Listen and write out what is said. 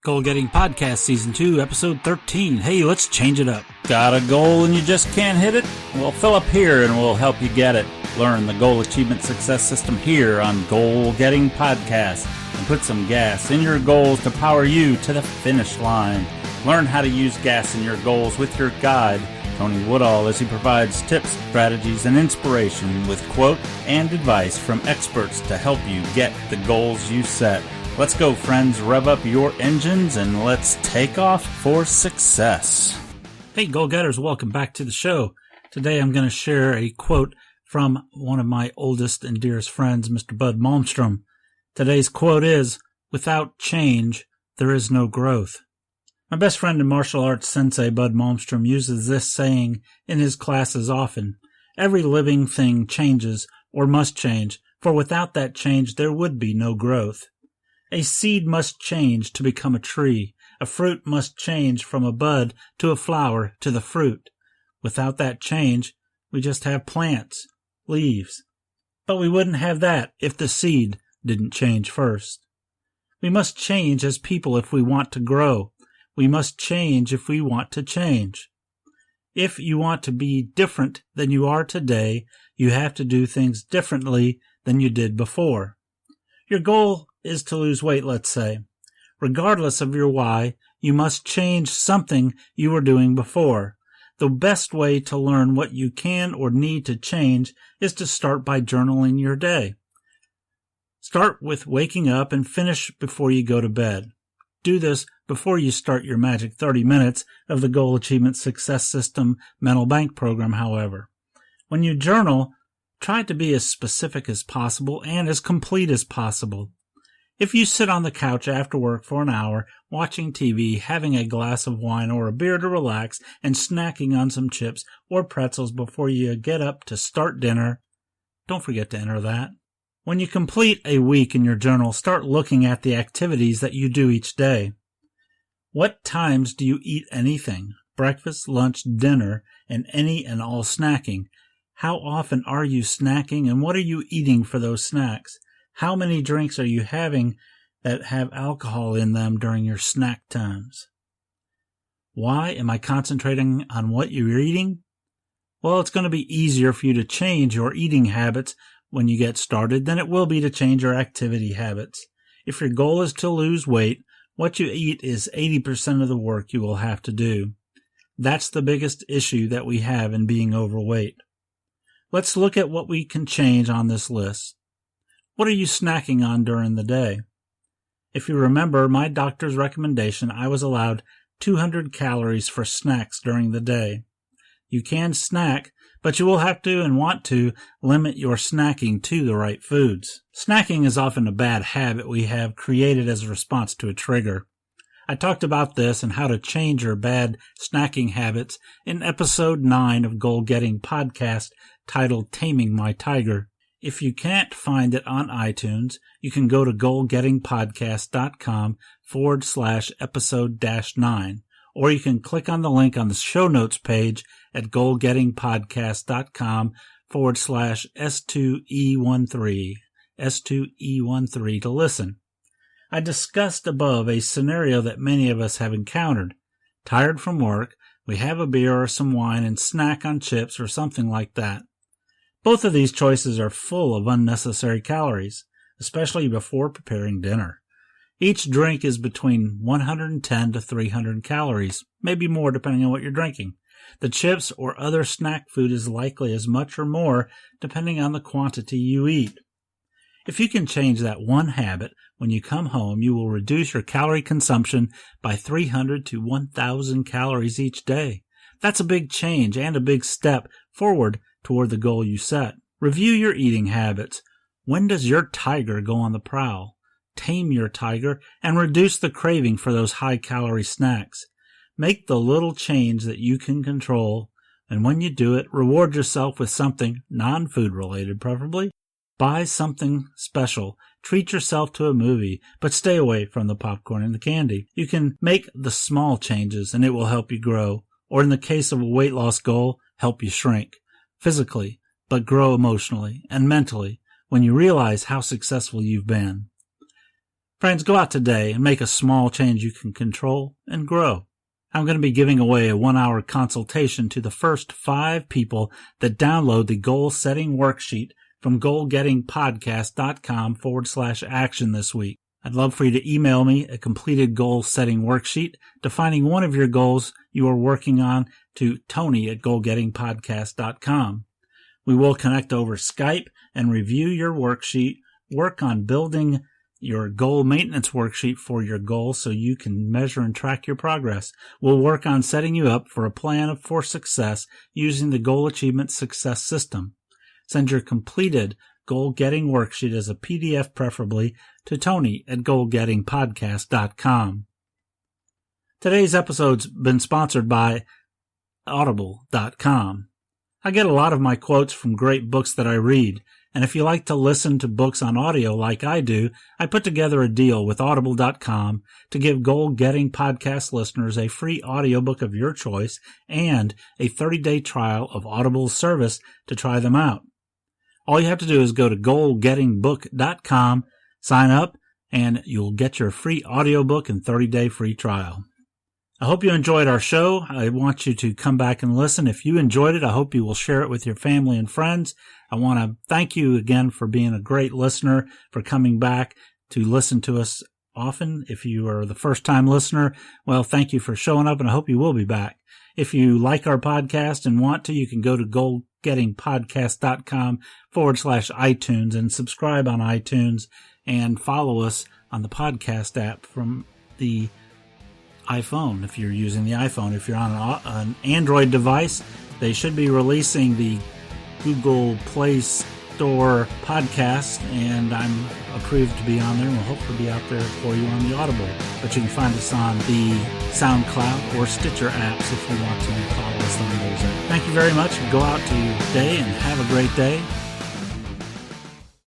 Goal Getting Podcast Season 2, Episode 13. Hey, let's change it up. Got a goal and you just can't hit it? Well, fill up here and we'll help you get it. Learn the goal achievement success system here on Goal Getting Podcast and put some gas in your goals to power you to the finish line. Learn how to use gas in your goals with your guide, Tony Woodall, as he provides tips, strategies, and inspiration with quote and advice from experts to help you get the goals you set. Let's go, friends. Rev up your engines and let's take off for success. Hey, goal getters, welcome back to the show. Today I'm going to share a quote from one of my oldest and dearest friends, Mr. Bud Malmstrom. Today's quote is, "Without change, there is no growth." My best friend and martial arts sensei, Bud Malmstrom, uses this saying in his classes often. Every living thing changes or must change, for without that change there would be no growth. A seed must change to become a tree. A fruit must change from a bud to a flower to the fruit. Without that change, we just have plants, leaves. But we wouldn't have that if the seed didn't change first. We must change as people if we want to grow. We must change if we want to change. If you want to be different than you are today, you have to do things differently than you did before. Your goal is to lose weight, let's say. Regardless of your why, you must change something you were doing before. The best way to learn what you can or need to change is to start by journaling your day. Start with waking up and finish before you go to bed. Do this before you start your magic 30 minutes of the Goal Achievement Success System Mental Bank program, however. When you journal, try to be as specific as possible and as complete as possible. If you sit on the couch after work for an hour, watching TV, having a glass of wine or a beer to relax, and snacking on some chips or pretzels before you get up to start dinner, don't forget to enter that. When you complete a week in your journal, start looking at the activities that you do each day. What times do you eat anything? Breakfast, lunch, dinner, and any and all snacking. How often are you snacking, and what are you eating for those snacks? How many drinks are you having that have alcohol in them during your snack times? Why am I concentrating on what you're eating? Well, it's going to be easier for you to change your eating habits when you get started than it will be to change your activity habits. If your goal is to lose weight, what you eat is 80% of the work you will have to do. That's the biggest issue that we have in being overweight. Let's look at what we can change on this list. What are you snacking on during the day? If you remember my doctor's recommendation, I was allowed 200 calories for snacks during the day. You can snack, but you will have to and want to limit your snacking to the right foods. Snacking is often a bad habit we have created as a response to a trigger. I talked about this and how to change your bad snacking habits in episode 9 of Goal Getting Podcast titled Taming My Tiger. If you can't find it on iTunes, you can go to goalgettingpodcast.com/episode-9, or you can click on the link on the show notes page at goalgettingpodcast.com/S2-E13, S2-E13 to listen. I discussed above a scenario that many of us have encountered. Tired from work, we have a beer or some wine and snack on chips or something like that. Both of these choices are full of unnecessary calories, especially before preparing dinner. Each drink is between 110 to 300 calories, maybe more depending on what you're drinking. The chips or other snack food is likely as much or more depending on the quantity you eat. If you can change that one habit, when you come home, you will reduce your calorie consumption by 300 to 1,000 calories each day. That's a big change and a big step forward toward the goal you set. Review your eating habits. When does your tiger go on the prowl? Tame your tiger and reduce the craving for those high-calorie snacks. Make the little change that you can control, and when you do it, reward yourself with something non-food related, preferably. Buy something special. Treat yourself to a movie, but stay away from the popcorn and the candy. You can make the small changes, and it will help you grow, or in the case of a weight loss goal, help you shrink. Physically, but grow emotionally and mentally when you realize how successful you've been. Friends, go out today and make a small change you can control and grow. I'm going to be giving away a 1-hour consultation to the first 5 people that download the goal setting worksheet from goalgettingpodcast.com/action this week. I'd love for you to email me a completed goal setting worksheet defining one of your goals you are working on to Tony@goalgettingpodcast.com. We will connect over Skype and review your worksheet, work on building your goal maintenance worksheet for your goal so you can measure and track your progress. We'll work on setting you up for a plan for success using the Goal Achievement Success System. Send your completed goal getting worksheet as a PDF preferably to Tony@goalgettingpodcast.com. Today's episode's been sponsored by Audible.com. I get a lot of my quotes from great books that I read, and if you like to listen to books on audio like I do, I put together a deal with Audible.com to give Goal Getting podcast listeners a free audiobook of your choice and a 30-day trial of Audible's service to try them out. All you have to do is go to goalgettingbook.com, sign up, and you'll get your free audiobook and 30-day free trial. I hope you enjoyed our show. I want you to come back and listen. If you enjoyed it, I hope you will share it with your family and friends. I want to thank you again for being a great listener, for coming back to listen to us often. If you are the first-time listener, well, thank you for showing up, and I hope you will be back. If you like our podcast and want to, you can go to goalgettingpodcast.com/iTunes and subscribe on iTunes and follow us on the podcast app from the iPhone. If you're using the iPhone, if you're on an Android device, they should be releasing the Google Play Store podcast, and I'm approved to be on there, and we'll hopefully be out there for you on the Audible. But you can find us on the SoundCloud or Stitcher apps if you want to follow us on those. Thank you very much. Go out today and have a great day.